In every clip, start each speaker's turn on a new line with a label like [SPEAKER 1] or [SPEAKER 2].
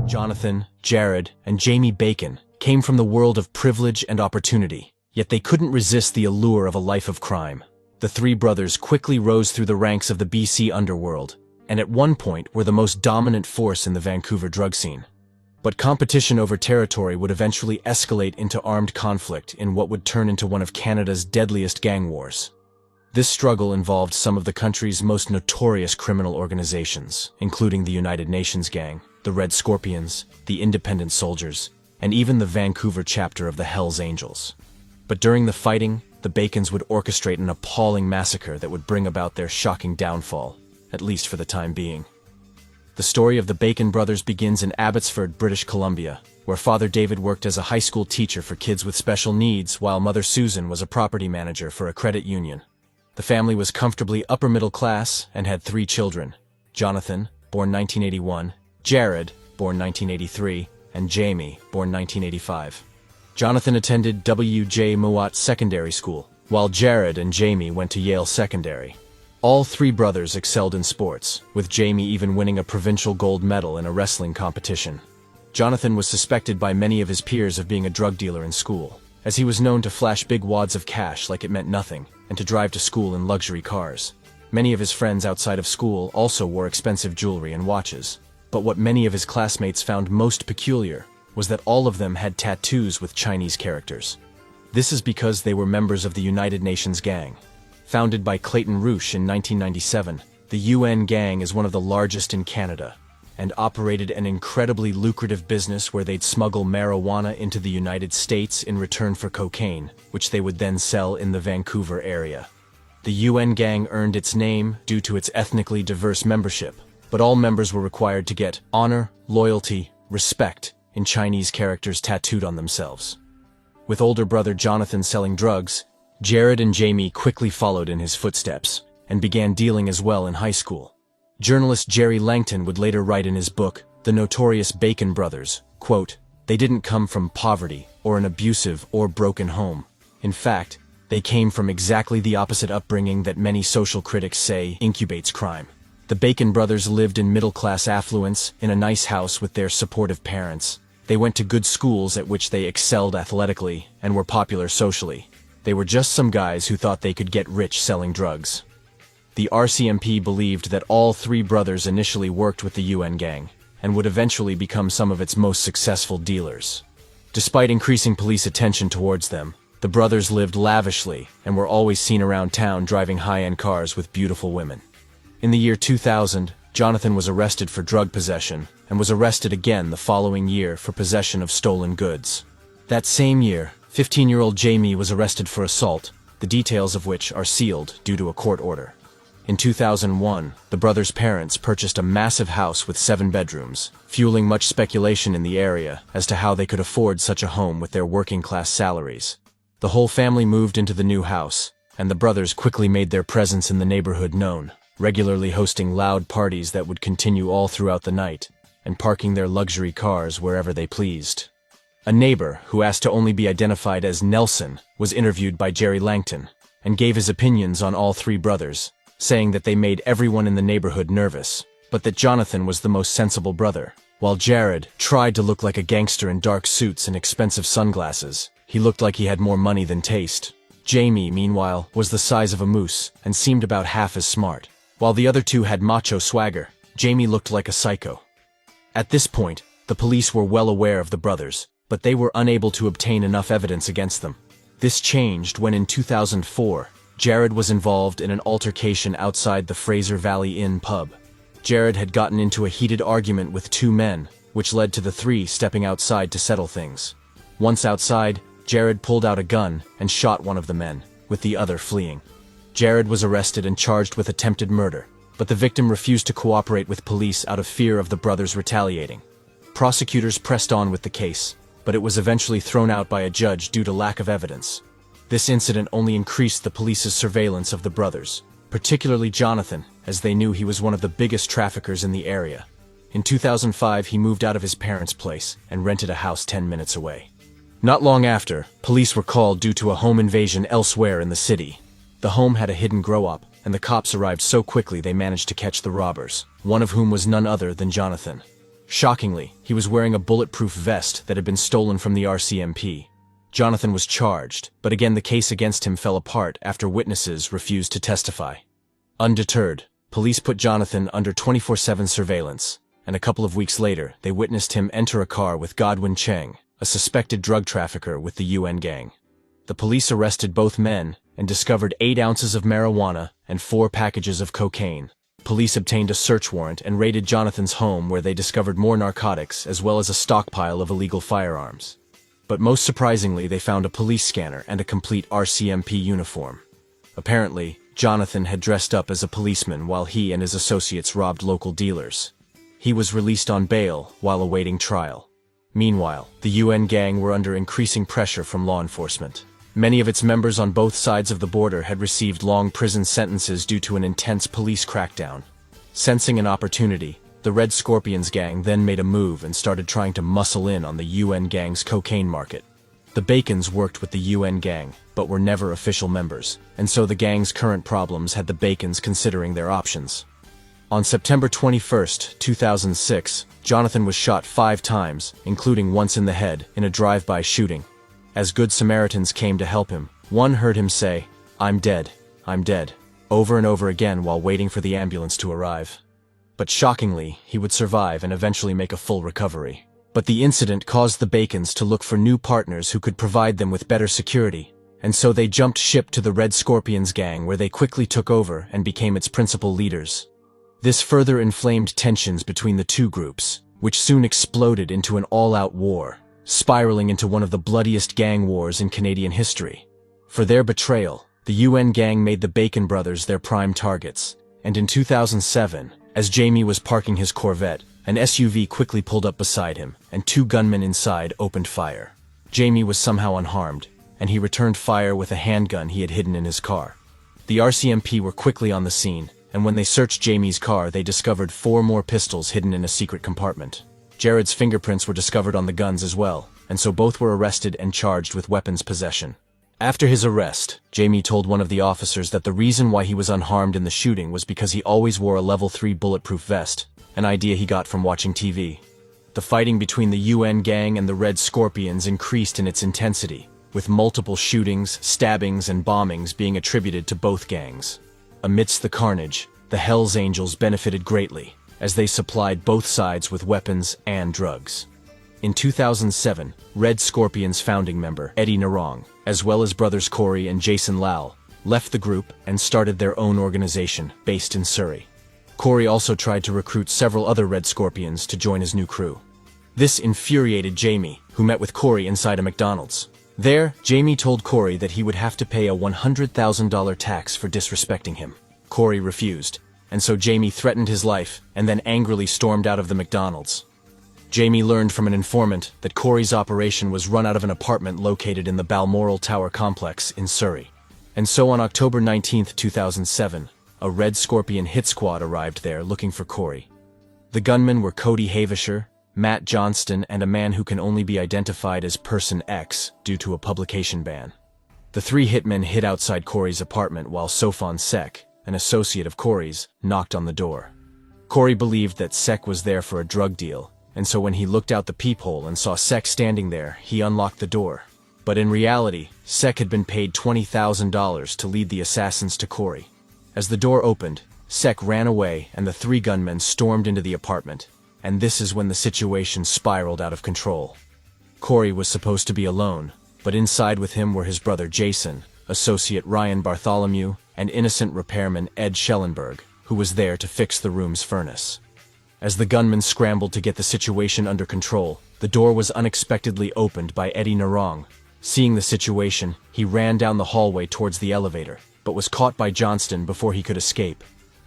[SPEAKER 1] Jonathan, Jared, and Jamie Bacon came from the world of privilege and opportunity, yet they couldn't resist the allure of a life of crime. The three brothers quickly rose through the ranks of the BC underworld, and at one point were the most dominant force in the Vancouver drug scene. But competition over territory would eventually escalate into armed conflict in what would turn into one of Canada's deadliest gang wars. This struggle involved some of the country's most notorious criminal organizations, including the United Nations Gang, the Red Scorpions, the Independent Soldiers, and even the Vancouver chapter of the Hells Angels. But during the fighting, the Bacons would orchestrate an appalling massacre that would bring about their shocking downfall, at least for the time being. The story of the Bacon brothers begins in Abbotsford, British Columbia, where Father David worked as a high school teacher for kids with special needs while Mother Susan was a property manager for a credit union. The family was comfortably upper middle class and had 3 children: Jonathan, born 1981, Jared, born 1983, and Jamie, born 1985. Jonathan attended W.J. Mowat Secondary School, while Jared and Jamie went to Yale Secondary. All 3 brothers excelled in sports, with Jamie even winning a provincial gold medal in a wrestling competition. Jonathan was suspected by many of his peers of being a drug dealer in school, as he was known to flash big wads of cash like it meant nothing, and to drive to school in luxury cars. Many of his friends outside of school also wore expensive jewelry and watches. But what many of his classmates found most peculiar was that all of them had tattoos with Chinese characters. This is because they were members of the United Nations Gang. Founded by Clayton Roosh in 1997, the UN Gang is one of the largest in Canada, and operated an incredibly lucrative business where they'd smuggle marijuana into the United States in return for cocaine, which they would then sell in the Vancouver area. The UN Gang earned its name due to its ethnically diverse membership, but all members were required to get honor, loyalty, respect in Chinese characters tattooed on themselves. With older brother Jonathan selling drugs, Jared and Jamie quickly followed in his footsteps and began dealing as well in high school. Journalist Jerry Langton would later write in his book, The Notorious Bacon Brothers, quote, "They didn't come from poverty or an abusive or broken home. In fact, they came from exactly the opposite upbringing that many social critics say incubates crime." The Bacon brothers lived in middle-class affluence in a nice house with their supportive parents. They went to good schools at which they excelled athletically and were popular socially. They were just some guys who thought they could get rich selling drugs. The RCMP believed that all 3 brothers initially worked with the UN Gang and would eventually become some of its most successful dealers. Despite increasing police attention towards them, the brothers lived lavishly and were always seen around town driving high-end cars with beautiful women. In the year 2000, Jonathan was arrested for drug possession and was arrested again the following year for possession of stolen goods. That same year, 15-year-old Jamie was arrested for assault, the details of which are sealed due to a court order. In 2001, the brothers' parents purchased a massive house with 7 bedrooms, fueling much speculation in the area as to how they could afford such a home with their working-class salaries. The whole family moved into the new house, and the brothers quickly made their presence in the neighborhood known, regularly hosting loud parties that would continue all throughout the night, and parking their luxury cars wherever they pleased. A neighbor, who asked to only be identified as Nelson, was interviewed by Jerry Langton, and gave his opinions on all 3 brothers, saying that they made everyone in the neighborhood nervous, but that Jonathan was the most sensible brother. While Jared tried to look like a gangster in dark suits and expensive sunglasses, he looked like he had more money than taste. Jamie, meanwhile, was the size of a moose and seemed about half as smart. While the other 2 had macho swagger, Jamie looked like a psycho. At this point, the police were well aware of the brothers, but they were unable to obtain enough evidence against them. This changed when in 2004, Jared was involved in an altercation outside the Fraser Valley Inn pub. Jared had gotten into a heated argument with 2 men, which led to the 3 stepping outside to settle things. Once outside, Jared pulled out a gun and shot one of the men, with the other fleeing. Jared was arrested and charged with attempted murder, but the victim refused to cooperate with police out of fear of the brothers retaliating. Prosecutors pressed on with the case, but it was eventually thrown out by a judge due to lack of evidence. This incident only increased the police's surveillance of the brothers, particularly Jonathan, as they knew he was one of the biggest traffickers in the area. In 2005, he moved out of his parents' place and rented a house 10 minutes away. Not long after, police were called due to a home invasion elsewhere in the city. The home had a hidden grow-up, and the cops arrived so quickly they managed to catch the robbers, one of whom was none other than Jonathan. Shockingly, he was wearing a bulletproof vest that had been stolen from the RCMP. Jonathan was charged, but again the case against him fell apart after witnesses refused to testify. Undeterred, police put Jonathan under 24/7 surveillance, and a couple of weeks later, they witnessed him enter a car with Godwin Cheng, a suspected drug trafficker with the UN gang. The police arrested both men and discovered 8 ounces of marijuana and 4 packages of cocaine. Police obtained a search warrant and raided Jonathan's home, where they discovered more narcotics as well as a stockpile of illegal firearms. But most surprisingly, they found a police scanner and a complete RCMP uniform. Apparently, Jonathan had dressed up as a policeman while he and his associates robbed local dealers. He was released on bail while awaiting trial. Meanwhile, the UN gang were under increasing pressure from law enforcement. Many of its members on both sides of the border had received long prison sentences due to an intense police crackdown. Sensing an opportunity, the Red Scorpions gang then made a move and started trying to muscle in on the UN gang's cocaine market. The Bacons worked with the UN gang, but were never official members, and so the gang's current problems had the Bacons considering their options. On September 21, 2006, Jonathan was shot 5 times, including once in the head, in a drive-by shooting. As Good Samaritans came to help him, one heard him say, "I'm dead, I'm dead," over and over again while waiting for the ambulance to arrive. But shockingly, he would survive and eventually make a full recovery. But the incident caused the Bacons to look for new partners who could provide them with better security, and so they jumped ship to the Red Scorpions gang, where they quickly took over and became its principal leaders. This further inflamed tensions between the two groups, which soon exploded into an all-out war, spiraling into one of the bloodiest gang wars in Canadian history. For their betrayal, the UN gang made the Bacon brothers their prime targets, and in 2007, as Jamie was parking his Corvette, an SUV quickly pulled up beside him, and 2 gunmen inside opened fire. Jamie was somehow unharmed, and he returned fire with a handgun he had hidden in his car. The RCMP were quickly on the scene, and when they searched Jamie's car, they discovered 4 more pistols hidden in a secret compartment. Jared's fingerprints were discovered on the guns as well, and so both were arrested and charged with weapons possession. After his arrest, Jamie told one of the officers that the reason why he was unharmed in the shooting was because he always wore a level 3 bulletproof vest, an idea he got from watching TV. The fighting between the UN gang and the Red Scorpions increased in its intensity, with multiple shootings, stabbings, and bombings being attributed to both gangs. Amidst the carnage, the Hells Angels benefited greatly, as they supplied both sides with weapons and drugs. In 2007, Red Scorpions founding member Eddie Narong, as well as brothers Corey and Jason Lau, left the group and started their own organization based in Surrey. Corey also tried to recruit several other Red Scorpions to join his new crew. This infuriated Jamie, who met with Corey inside a McDonald's. There, Jamie told Corey that he would have to pay a $100,000 tax for disrespecting him. Corey refused, and so Jamie threatened his life and then angrily stormed out of the McDonald's. Jamie learned from an informant that Corey's operation was run out of an apartment located in the Balmoral Tower complex in Surrey. And so on October 19, 2007, a Red Scorpion hit squad arrived there looking for Corey. The gunmen were Cody Havisher, Matt Johnston, and a man who can only be identified as Person X due to a publication ban. The 3 hitmen hid outside Corey's apartment while Sofon Sek, an associate of Corey's, knocked on the door. Corey believed that Sek was there for a drug deal, and so when he looked out the peephole and saw Sek standing there, he unlocked the door. But in reality, Sek had been paid $20,000 to lead the assassins to Corey. As the door opened, Sek ran away and the 3 gunmen stormed into the apartment, and this is when the situation spiraled out of control. Corey was supposed to be alone, but inside with him were his brother Jason, associate Ryan Bartholomew, and innocent repairman Ed Schellenberg, who was there to fix the room's furnace. As the gunmen scrambled to get the situation under control, the door was unexpectedly opened by Eddie Narong. Seeing the situation, he ran down the hallway towards the elevator, but was caught by Johnston before he could escape.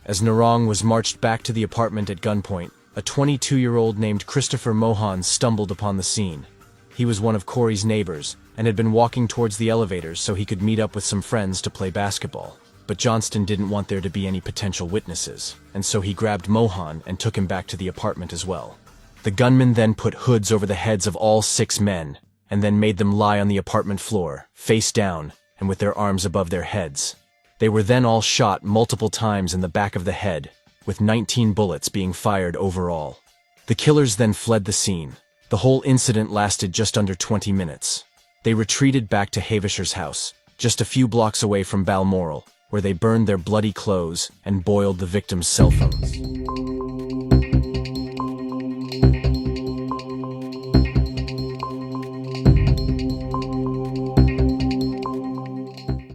[SPEAKER 1] As Narong was marched back to the apartment at gunpoint, a 22-year-old named Christopher Mohan stumbled upon the scene. He was one of Corey's neighbors and had been walking towards the elevators so he could meet up with some friends to play basketball. But Johnston didn't want there to be any potential witnesses, and so he grabbed Mohan and took him back to the apartment as well. The gunmen then put hoods over the heads of all 6 men, and then made them lie on the apartment floor, face down, and with their arms above their heads. They were then all shot multiple times in the back of the head, with 19 bullets being fired overall. The killers then fled the scene. The whole incident lasted just under 20 minutes. They retreated back to Havisher's house, just a few blocks away from Balmoral, where they burned their bloody clothes and boiled the victims' cell phones.